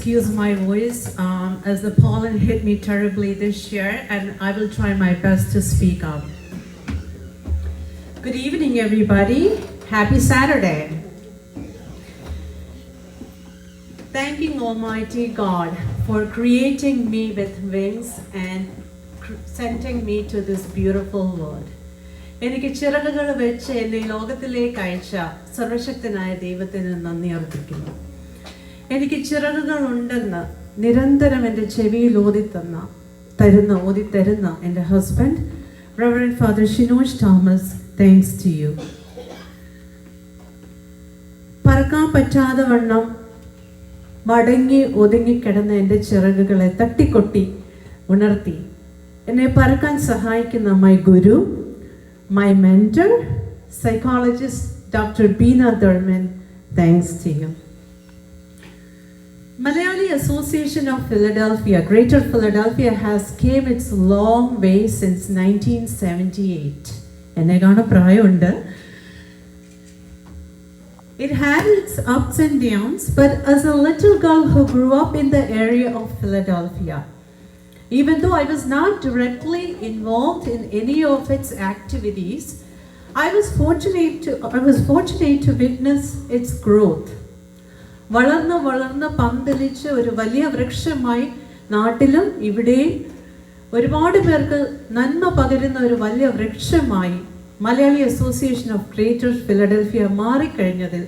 excuse my voice as the pollen hit me terribly this year, and I will try my best to speak up. Good evening, everybody. Happy Saturday. Thanking Almighty God for creating me with wings and sending me to this beautiful world. എനിക്ക് ചിറകുകൾ വെച്ച് എന്നെ ലോകത്തിലേക്ക് അയച്ച സർവശക്തനായ ദൈവത്തിന് നന്ദി അർപ്പിക്കുന്നു. എനിക്ക് ചിറകുകൾ ഉണ്ടെന്ന് നിരന്തരം എൻ്റെ ചെവിയിൽ ഓതിത്തരുന്ന എൻ്റെ husband reverend father Shinoj Thomas, thanks to you. പറക്കാൻ പറ്റാതെ വണ്ണം മടങ്ങി ഒതുങ്ങിക്കിടന്ന എൻ്റെ ചിറകുകളെ തട്ടിക്കൊട്ടി ഉണർത്തി എന്നെ പറക്കാൻ സഹായിക്കുന്ന my Guru, my mentor, psychologist Dr. Beena Thurman, thanks to you. Malayali Association of Philadelphia, Greater Philadelphia has came its long way since 1978. Enegana prayunda. It had its ups and downs, but as a little girl who grew up in the area of Philadelphia, even though I was not directly involved in any of its activities, I was fortunate to witness its growth. വളർന്ന് പന്തലിച്ച് ഒരു വലിയ വൃക്ഷമായി നാട്ടിലും ഇവിടെയും ഒരുപാട് പേർക്ക് നന്മ പകരുന്ന ഒരു വലിയ വൃക്ഷമായി Malayali association of greater Philadelphia മാറിക്കഴിഞ്ഞതിൽ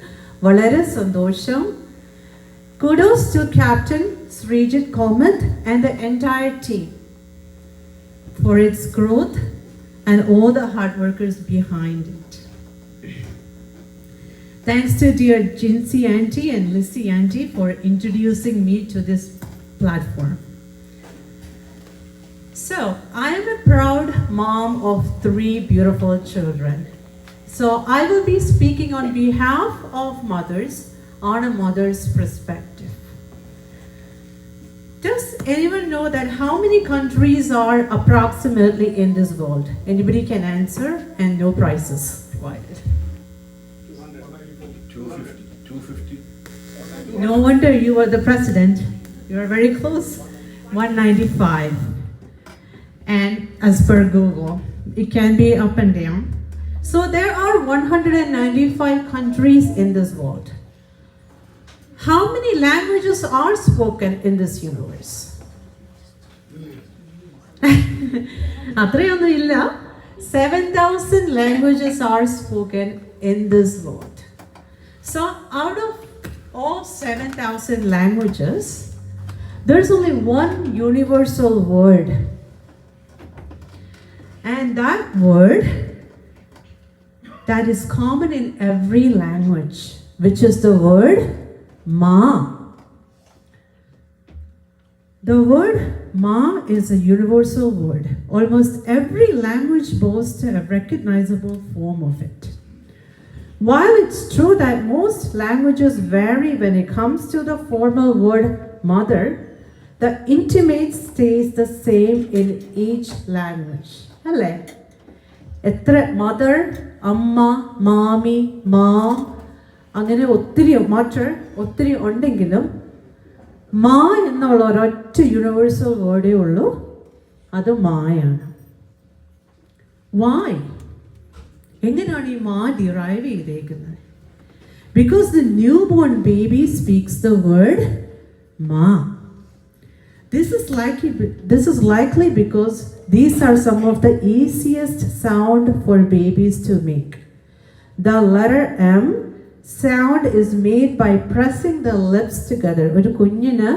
വളരെ സന്തോഷം. Kudos to Captain Srijit Komath and the entire team for its growth and all the hard workers behind it. Thanks to dear Jinsi Auntie and Lissy Auntie for introducing me to this platform. So, I am a proud mom of 3 beautiful children. So, I will be speaking on behalf of mothers on a mother's perspective. Does anyone know that how many countries are approximately in this world? Anybody can answer, and no prizes provided. 250. No wonder you are the president. You are very close. 195. And as per Google, it can be up and down. So there are 195 countries in this world. How many languages are spoken in this universe? അത്രയൊന്നും ഇല്ല. 7,000 languages are spoken in this world. So out of all 7,000 languages, there's only one universal word. And that word that is common in every language, which is the word Ma. The word Ma is a universal word. Almost every language boasts a recognizable form of it. While it's true that most languages vary when it comes to the formal word mother, the intimate stays the same in each language. Alle? Etra mother, amma, mommy, mom, അങ്ങനെ ഒത്തിരി ഉണ്ടെങ്കിലും മാ എന്നുള്ള ഒരൊറ്റ universal Verde ഉള്ളൂ, അത് മായാണ്. വായ് എങ്ങനെയാണ് ഈ മാ ഡിറൈവ് ചെയ്തേക്കുന്നത്? Because the new born baby speaks the word മാ. This is likely because these are some of the easiest sound for babies to make. The letter M sound is made by pressing the lips together. ഒരു കുഞ്ഞിന്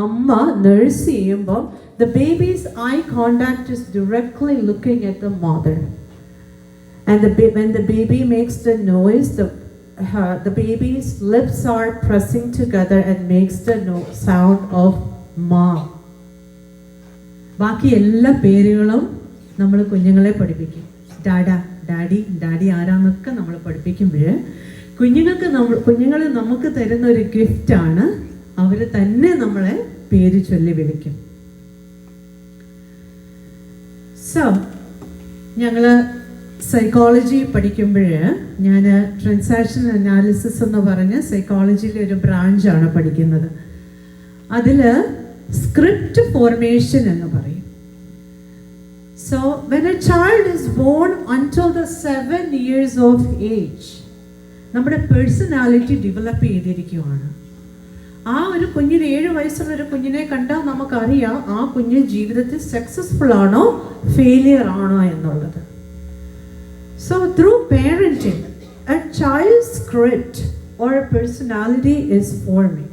അമ്മ nurse ചെയ്യുമ്പോൾ the baby's eye contact is directly looking at the mother. And when the baby makes the noise, the baby's lips are pressing together and makes the sound of ma. ബാക്കി എല്ലാ പേരുകളും നമ്മൾ കുഞ്ഞുങ്ങളെ പഠിപ്പിക്കും. ഡാഡി ആരാന്നൊക്കെ നമ്മൾ പഠിപ്പിക്കുമ്പോൾ കുഞ്ഞുങ്ങൾ നമുക്ക് തരുന്ന ഒരു ഗിഫ്റ്റാണ്. അവർ തന്നെ നമ്മളെ പേര് ചൊല്ലി വിളിക്കും. സോ ഞങ്ങൾ സൈക്കോളജി പഠിക്കുമ്പോൾ ഞാൻ ട്രാൻസാക്ഷൻ അനാലിസിസ് എന്ന് പറഞ്ഞ് സൈക്കോളജിയിലെ ഒരു ബ്രാഞ്ചാണ് പഠിക്കുന്നത്. അതിൽ സ്ക്രിപ്റ്റ് ഫോർമേഷൻ എന്ന് പറയും. So when a child is born until the 7 years of age, നമ്മുടെ പേഴ്സണാലിറ്റി ഡെവലപ്പ് ചെയ്തിരിക്കുകയാണ്. ആ ഒരു കുഞ്ഞിന് 7 വയസ്സുള്ള ഒരു കുഞ്ഞിനെ കണ്ടാൽ നമുക്കറിയാം ആ കുഞ്ഞ് ജീവിതത്തിൽ സക്സസ്ഫുൾ ആണോ ഫെയിലിയർ ആണോ എന്നുള്ളത്. So through parenting, a child's script or a personality is forming.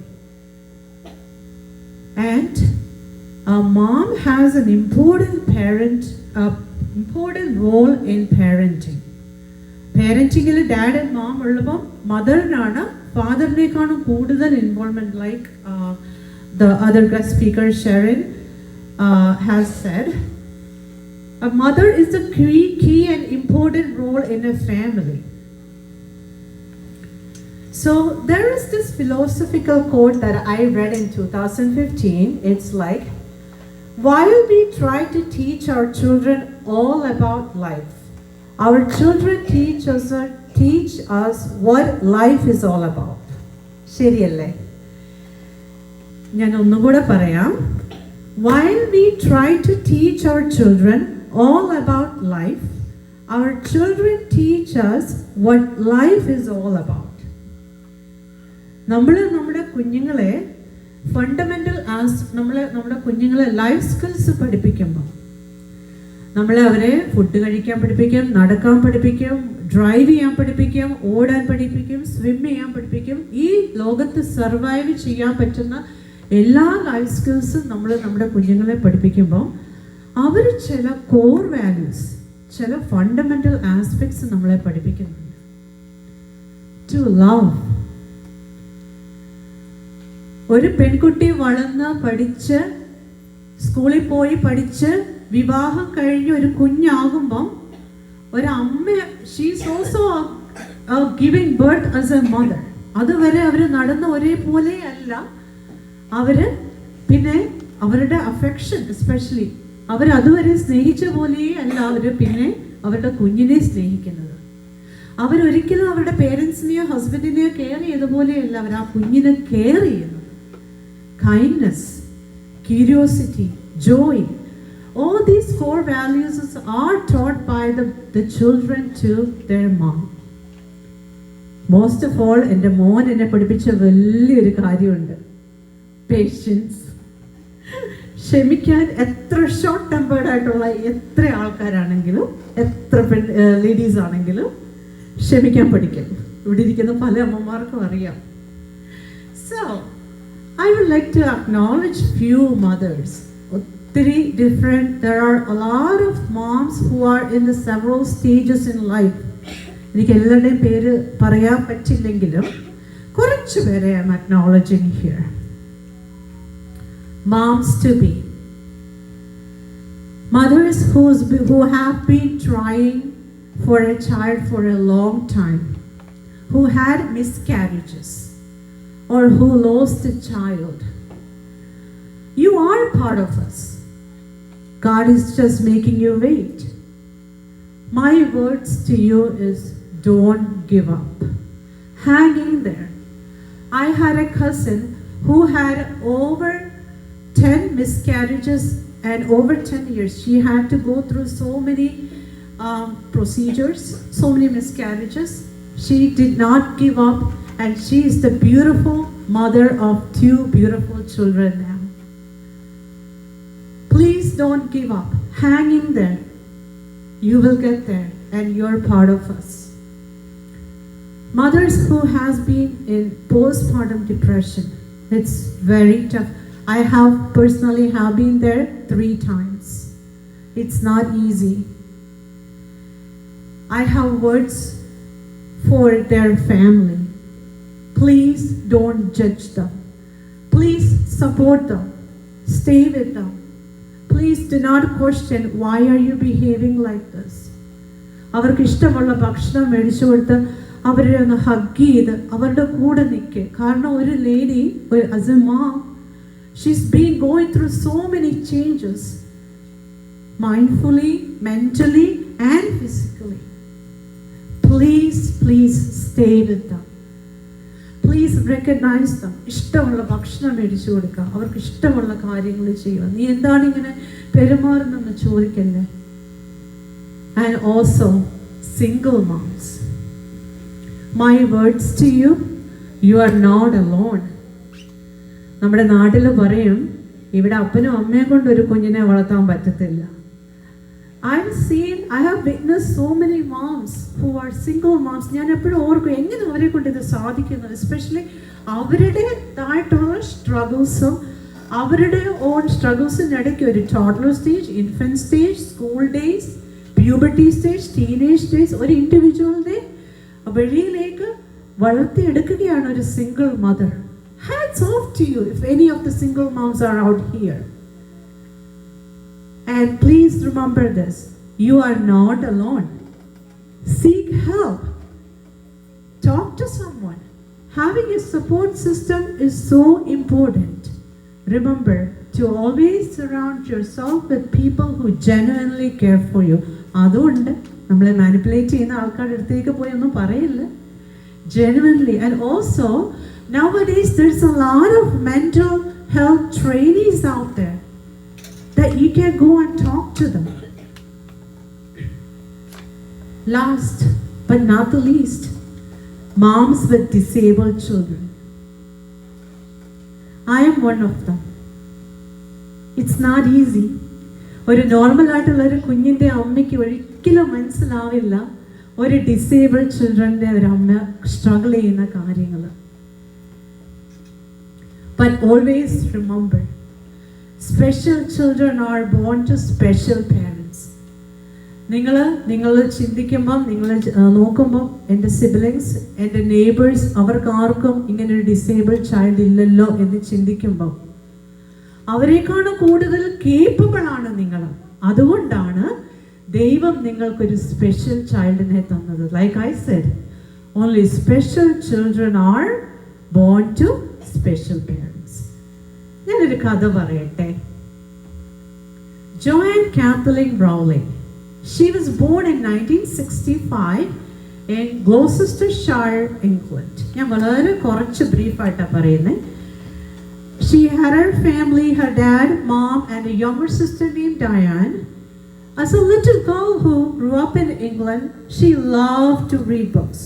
And a mom has an important role in parenting. Parentingil dad and mom ullapom mother-nana father-nekkanum koodudal involvement, like the other guest speaker Sharon has said. A mother is the key and important role in a family. So there is this philosophical quote that I read in 2015. It's like, while we try to teach our children all about life, our children teach us what life is all about. ശരിയല്ലേ? ഞാൻ ഒന്നുകൂടെ പറയാം. While we try to teach our children all about life, our children teach us what life is all about. നമ്മുടെ കുഞ്ഞുങ്ങളെ നമ്മുടെ കുഞ്ഞുങ്ങളെ life skills പഠിപ്പിക്കുമ്പോൾ അവരെ ഫുഡ് കഴിക്കാൻ പഠിപ്പിക്കും, നടക്കാൻ പഠിപ്പിക്കും, ഡ്രൈവ് ചെയ്യാൻ പഠിപ്പിക്കും, ഓടാൻ പഠിപ്പിക്കും, സ്വിം ചെയ്യാൻ പഠിപ്പിക്കും. ഈ ലോകത്ത് സർവൈവ് ചെയ്യാൻ പറ്റുന്ന എല്ലാ ലൈഫ് സ്കിൽസും നമ്മുടെ കുഞ്ഞുങ്ങളെ പഠിപ്പിക്കുമ്പോൾ അവർ ചില കോർ വാല്യൂസ്, ചില ഫണ്ടമെന്റൽ ആസ്പെക്ട്സ് നമ്മളെ പഠിപ്പിക്കുന്നുണ്ട്. To love. ഒരു പെൺകുട്ടി വളർന്ന് പഠിച്ച് സ്കൂളിൽ പോയി പഠിച്ച് വിവാഹം കഴിഞ്ഞ് ഒരു കുഞ്ഞാകുമ്പം ഒരമ്മ, she's also giving birth as A mother. അതുവരെ അവർ നടന്ന ഒരേപോലെ അല്ല. അവര് പിന്നെ അവരുടെ അഫെക്ഷൻ, എസ്പെഷ്യലി അവരതുവരെ സ്നേഹിച്ച പോലെയേ അല്ല അവർ പിന്നെ അവരുടെ കുഞ്ഞിനെ സ്നേഹിക്കുന്നത്. അവരൊരിക്കലും അവരുടെ പേരൻസിനെയോ ഹസ്ബൻഡിനെയോ കെയർ ചെയ്തപോലെയല്ല അവർ ആ കുഞ്ഞിനെ കെയർ ചെയ്യുന്നത്. Kindness, curiosity, joy, all these core values are taught by the children to their mom. Most of all, എൻ്റെ മോൻ എന്നെ പഠിപ്പിച്ച വലിയൊരു കാര്യമുണ്ട്, പേഷ്യൻസ്. ക്ഷമിക്കാൻ. എത്ര ഷോർട്ട് ടെമ്പേർഡ് ആയിട്ടുള്ള എത്ര ആൾക്കാരാണെങ്കിലും, എത്ര ലേഡീസ് ആണെങ്കിലും ക്ഷമിക്കാൻ പഠിക്കും. ഇവിടെ ഇരിക്കുന്ന പല അമ്മമാർക്കും അറിയാം. So I would like to acknowledge few mothers. There are a lot of moms who are in the several stages in life. എനിക്ക് എല്ലാവരുടെയും പേര് പറയാൻ പറ്റില്ലെങ്കിലും കുറച്ച് പേരെ I am acknowledging here. Moms to be. Mothers who have been trying for a child for a long time, who had miscarriages, or who lost a child. You are part of us. God is just making you wait. My words to you is, don't give up. Hang in there. I had a cousin who had over 10 miscarriages, and over 10 years she had to go through so many procedures, so many miscarriages. She did not give up, and she is the beautiful mother of 2 beautiful children now. Please don't give up. Hang in there. You will get there, and you're part of us. Mothers who has been in postpartum depression, it's very tough. I have personally been there 3 times. It's not easy. I have words for their family. Please don't judge them. Please support them. Stay with them. Please do not question, why are you behaving like this? അവർക്ക് ഇഷ്ടമുള്ള ഭക്ഷണം മേടിച്ചു കൊടുത്ത് അവരെ ഒന്ന് hug ചെയ്ത് അവരുടെ കൂടെ നിൽക്കുക. കാരണം ഒരു lady, as a mom, she's been going through so many changes, mindfully, mentally, and physically. Please stay with them. Please recognize them. ഇഷ്ടമുള്ള ഭക്ഷണം മേടിച്ചു കൊടുക്കുക, അവർക്ക് ഇഷ്ടമുള്ള കാര്യങ്ങൾ ചെയ്യുക. നീ എന്താണ് ഇങ്ങനെ പെരുമാറുന്നെന്ന് ചോദിക്കല്ലേ. And also single moms, my words to you, you are not alone. നമ്മുടെ നാട്ടിൽ പറയും, ഇവിടെ അപ്പനും അമ്മയെ കൊണ്ട് ഒരു കുഞ്ഞിനെ വളർത്താൻ പറ്റത്തില്ല. I have witnessed so many moms who are single moms. ഞാൻ എപ്പോഴും ഓർക്കും എങ്ങനെ അവരെ കൊണ്ട് ഇത് സാധിക്കുന്നു. എസ്പെഷ്യലി അവരുടേതായിട്ടുള്ള സ്ട്രഗിൾസും അവരുടെ ഓൺ സ്ട്രഗിൾസിനിടയ്ക്ക് ഒരു toddler stage, infant stage, school days, puberty stage, teenage days, ഒരു ഇൻഡിവിജ്വലിനെ വെളിയിലേക്ക് വളർത്തിയെടുക്കുകയാണ് ഒരു single mother. Hats off to you if any of the single moms are out here. And please remember this, you are not alone. Seek help. Talk to someone. Having a support system is so important. Remember to always surround yourself with people who genuinely care for you. അതുകൊണ്ട് നമ്മളെ manipulate ചെയ്യുന്ന ആൾക്കാരുടെ അടുത്തേക്ക് പോയി ഒന്നും പറയില്ല. Genuinely. And also nowadays there's a lot of mental health trainees out there that you can go and talk to them. Last but not the least, moms with disabled children. I am one of them. It's not easy. ഒരു normal ആയിട്ടുള്ള ഒരു കുഞ്ഞിൻ്റെ അമ്മയ്ക്ക് ഒരിക്കലും മനസ്സിലാവില്ല ഒരു disabled ചിൽഡ്രൻ്റെ ഒരു അമ്മ സ്ട്രഗിൾ ചെയ്യുന്ന കാര്യങ്ങൾ. But always remember, special children are born to special parents. നിങ്ങൾ ചിന്തിക്കുമ്പം, നിങ്ങൾ നോക്കുമ്പം എൻ്റെ സിബ്ലിങ്സ്, എൻ്റെ നെയ്ബേഴ്സ്, അവർക്ക് ആർക്കും ഇങ്ങനൊരു ഡിസേബിൾഡ് ചൈൽഡ് ഇല്ലല്ലോ എന്ന് ചിന്തിക്കുമ്പം അവരെക്കാളും കൂടുതൽ കേപ്പബിൾ ആണ് നിങ്ങൾ. അതുകൊണ്ടാണ് ദൈവം നിങ്ങൾക്കൊരു സ്പെഷ്യൽ ചൈൽഡിനെ തന്നത്. Like I said, only special children are born to special parents. ഞാനൊരു കഥ പറയട്ടെ. Joanne Kathleen Rowling. She was born in 1965 in Gloucestershire, England. ഞാൻ വളരെ കുറച്ച് ബ്രീഫായിട്ടാണ് പറയുന്നത്. She had her family, her dad, mom, and a younger sister named Diane. As a little girl who grew up in England, she loved to read books.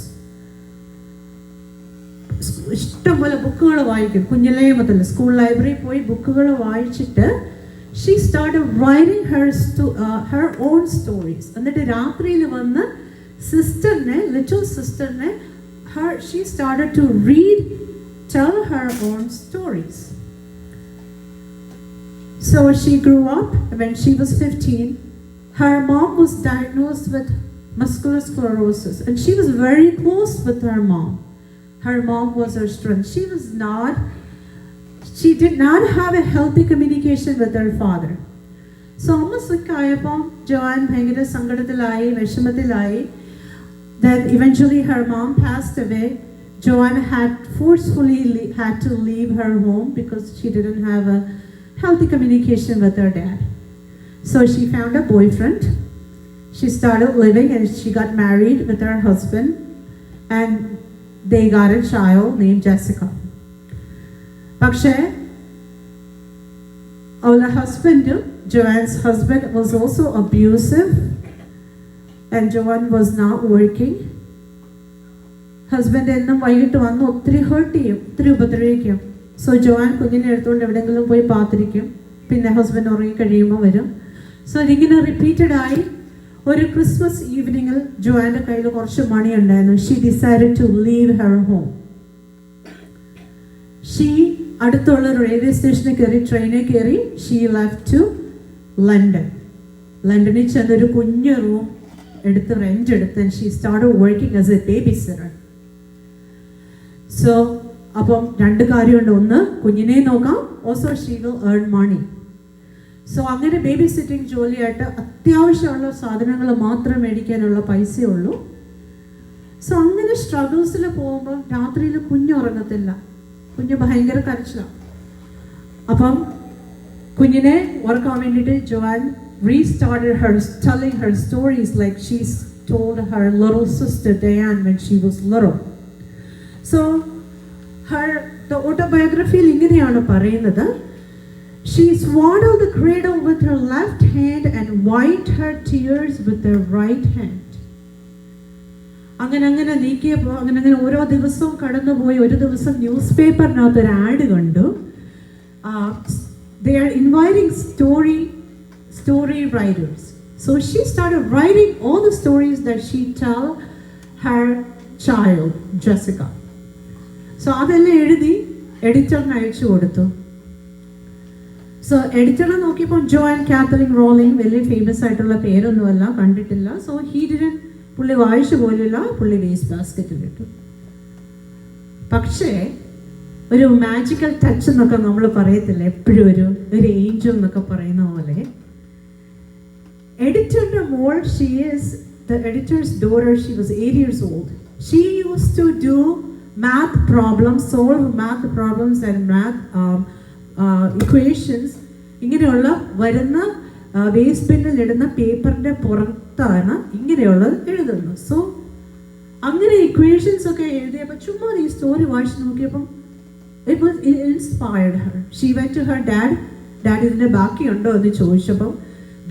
ഇഷ്ടംപോലെ ബുക്കുകൾ വായിക്കും. കുഞ്ഞിലേ മുതൽ school ലൈബ്രറിയിൽ പോയി ബുക്കുകൾ വായിച്ചിട്ട് she started writing her own stories. എന്നിട്ട് രാത്രിയിൽ വന്ന് സിസ്റ്ററിനെ, little സിസ്റ്ററിനെ, she started to tell her own stories. So she grew up. When she was 15, her mom was diagnosed with muscular sclerosis, and she was very close with her mom. Her mom was her strength. She did not have a healthy communication with her father. So amma sikkayapom Joanne bhayangara sangadatilayi, veshamathilai. Then eventually her mom passed away. Joanne had to leave her home because she didn't have a healthy communication with her dad. So she found a boyfriend. She started living and she got married with her husband, and they got a child named Jessica. പക്ഷേ അവളുടെ husband, Joanne's husband, was also abusive, and Joanne was not working. Husband എന്നും വൈകിട്ട് വന്ന് ഒത്തിരി heart ചെയ്യും, ഒത്തിരി ഉപദ്രവിക്കും. So Joan കുഞ്ഞിനെ എടുത്തുകൊണ്ട് എവിടെയെങ്കിലും പോയി പാത്തിരിക്കും. പിന്നെ ഹസ്ബൻഡ് ഉറങ്ങി കഴിയുമ്പോൾ വരും. സോ ഇതിങ്ങനെ റിപ്പീറ്റഡായി. ഒരു ക്രിസ്മസ് ഈവനിങ്ങിൽ ജോവാൻ്റെ കയ്യിൽ കുറച്ച് മണി ഉണ്ടായിരുന്നു. She decided to leave her home. She അടുത്തുള്ള റെയിൽവേ സ്റ്റേഷനിൽ കയറി, ട്രെയിനിൽ കയറി. She left to London. ലണ്ടനിൽ ചെന്നൊരു കുഞ്ഞു റൂം എടുത്ത് റെൻ്റ് എടുത്ത് she started working as a babysitter. So അപ്പം രണ്ട് കാര്യമുണ്ട്. ഒന്ന്, കുഞ്ഞിനെ നോക്കാം, also she will earn money. So അങ്ങനെ ബേബി സിറ്റിംഗ് ജോലിയായിട്ട് അത്യാവശ്യമുള്ള സാധനങ്ങൾ മാത്രം മേടിക്കാനുള്ള പൈസയേ ഉള്ളൂ. സോ അങ്ങനെ സ്ട്രഗിൾസിൽ പോകുമ്പോൾ രാത്രിയിൽ കുഞ്ഞുറങ്ങത്തില്ല. കുഞ്ഞ് ഭയങ്കര കരച്ചിലാണ്. അപ്പം കുഞ്ഞിനെ ഉറക്കാൻ വേണ്ടിയിട്ട് Joan restarted her telling her stories like she's told her little sister Diane when she was little. So the autobiography ഇങ്ങനെയാണ് പറയുന്നത്. She swaddled the cradle with her left hand and wiped her tears with her right hand. അങ്ങനെ നീക്കിയപ്പോൾ അങ്ങനെ ഓരോ ദിവസവും കടന്നുപോയി. ഒരു ദിവസം news പേപ്പറിനകത്ത് ഒരു ആഡ് കണ്ടു. They are inviting story writers. So she started writing all the stories that she tell her child Jessica. So അതെല്ലാം എഴുതി എഡിറ്ററിന് അയച്ചു കൊടുത്തു. സോ എഡിറ്ററെ നോക്കിയപ്പോൾ ജോൺ കാത്തലിൻ റോളിംഗ്, വലിയ ഫേമസ് ആയിട്ടുള്ള പേരൊന്നുമല്ല, കണ്ടിട്ടില്ല. സോ പുള്ളി വായിച്ചു പോലില്ല, പുള്ളി വേസ്റ്റ് ബാസ്ക്കറ്റിലിട്ടു. പക്ഷേ ഒരു മാജിക്കൽ ടച്ച് എന്നൊക്കെ നമ്മൾ പറയത്തില്ല, എപ്പോഴും ഒരു ഏഞ്ചൽ എന്നൊക്കെ പറയുന്ന പോലെ എഡിറ്ററിന്റെ മോൾ, she is the editor's daughter. She was 8 years old. She used to do math problems, solve math problems and math equations. ഇങ്ങനെയുള്ള വരുന്ന വേസ്റ്റ് ബിന്നിൽ ഇടുന്ന പേപ്പറിന്റെ പുറത്താണ് ഇങ്ങനെയുള്ളത് എഴുതുന്നത്. സോ അങ്ങനെ ഇക്വേഷൻസ് ഒക്കെ എഴുതിയപ്പോൾ ചുമ്മാ ഈ സ്റ്റോറി വായിച്ച് നോക്കിയപ്പം it inspired her. She went to her dad. Dad ഇതിന്റെ ബാക്കിയുണ്ടോ എന്ന് ചോദിച്ചപ്പോൾ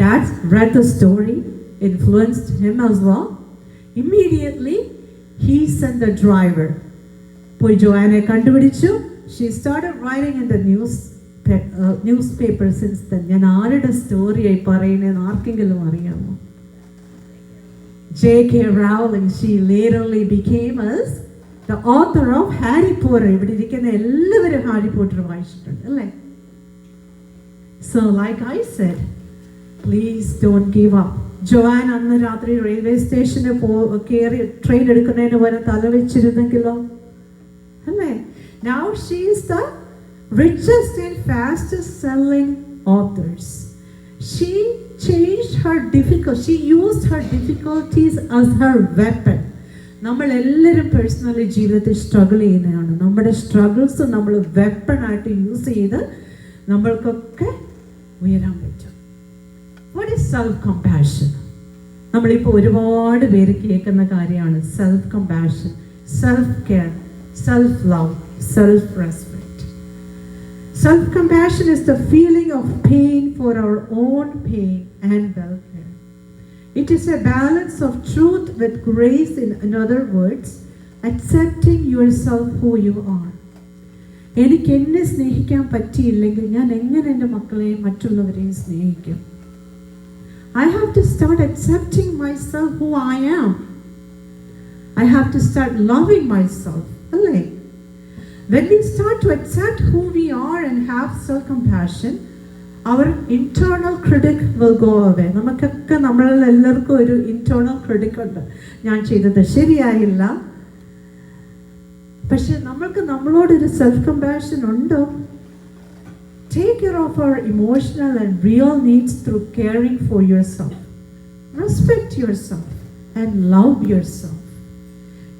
dad read the story, influenced him as well. Immediately he sent the driver. പോയി ജോയാനെ കണ്ടുപിടിച്ചു. She started writing in the newspaper since then. ഞാൻ ആരുടെ സ്റ്റോറിയായി പറയുന്നതെന്ന് ആർക്കെങ്കിലും അറിയാമോ? J.K. Rowling. She laterly became as the author of Harry Potter. ഇവിടെ ഇരിക്കുന്ന എല്ലാവരും ഹാരി പോട്ടർ വായിച്ചിട്ടുണ്ട് അല്ലേ? So like I said, please don't give up. ജോയാൻ അന്ന് രാത്രി റെയിൽവേ സ്റ്റേഷനിൽ കയറി ട്രെയിൻ എടുക്കുന്നതിന് വരെ തല വെച്ചിരുന്നെങ്കിലോ അല്ലേ? Now she is the richest and fastest selling authors. She used her difficulties as her weapon. നമ്മൾ എല്ലാവരും പേഴ്സണലി ജീവിതത്തിൽ സ്ട്രഗിൾ ചെയ്യുന്നതാണ്. നമ്മുടെ സ്ട്രഗിൾസ് നമ്മൾ വെപ്പണായിട്ട് യൂസ് ചെയ്ത് നമ്മൾക്കൊക്കെ ഉയരാൻ പറ്റും. What is self compassion? നമ്മളിപ്പോൾ ഒരുപാട് പേര് കേൾക്കുന്ന കാര്യമാണ് self compassion, self care, self love, self respect. Self-compassion is the feeling of pain for our own pain and welfare. It is a balance of truth with grace. In other words, accepting yourself who you are. എനിക്ക് എന്നെ സ്നേഹിക്കാൻ പറ്റിയില്ലെങ്കിൽ ഞാൻ എങ്ങനെ എൻ്റെ മക്കളെയും മറ്റുള്ളവരെയും സ്നേഹിക്കും? I have to start accepting myself who I am. I have to start loving myself. അല്ലേ? When we start to accept who we are and have self-compassion, our internal critic will go away. നമുക്കൊക്കെ നമ്മളെല്ലാവർക്കും ഒരു internal critic ഉണ്ട്. ഞാൻ ചെയ്തത് ശരിയായില്ല. പക്ഷെ നമ്മൾക്ക് നമ്മളോടൊരു self-compassion ഉണ്ടോ? Take care of our emotional and real needs through caring for yourself. Respect yourself and love yourself.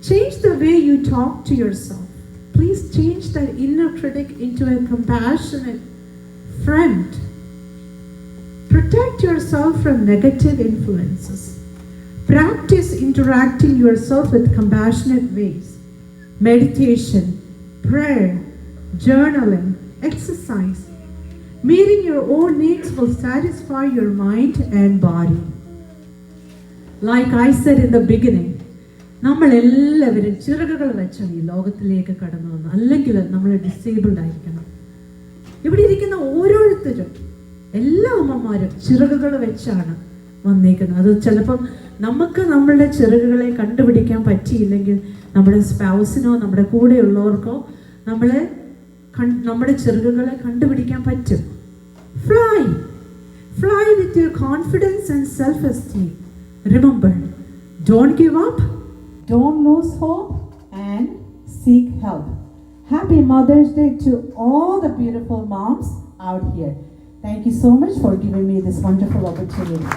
Change the way you talk to yourself. Please change that inner critic into a compassionate friend. Protect yourself from negative influences. Practice interacting yourself with compassionate ways. Meditation, prayer, journaling, exercise. Meeting your own needs will satisfy your mind and body. Like I said in the beginning, നമ്മളെല്ലാവരും ചിറകുകൾ വെച്ചാണ് ഈ ലോകത്തിലേക്ക് കടന്നു വന്നത്. അല്ലെങ്കിൽ നമ്മൾ disabled ആയിരിക്കണം. ഇവിടെ ഇരിക്കുന്ന ഓരോരുത്തരും, എല്ലാ അമ്മമാരും ചിറകുകൾ വെച്ചാണ് വന്നേക്കുന്നത്. അത് ചിലപ്പം നമുക്ക് നമ്മളുടെ ചിറകുകളെ കണ്ടുപിടിക്കാൻ പറ്റിയില്ലെങ്കിൽ നമ്മുടെ സ്പൗസിനോ നമ്മുടെ കൂടെയുള്ളവർക്കോ നമ്മുടെ ചിറകുകളെ കണ്ടുപിടിക്കാൻ പറ്റും. Fly with your confidence and self-esteem. Remember, don't give up. Don't lose hope and seek help. Happy Mother's Day to all the beautiful moms out here. Thank you so much for giving me this wonderful opportunity.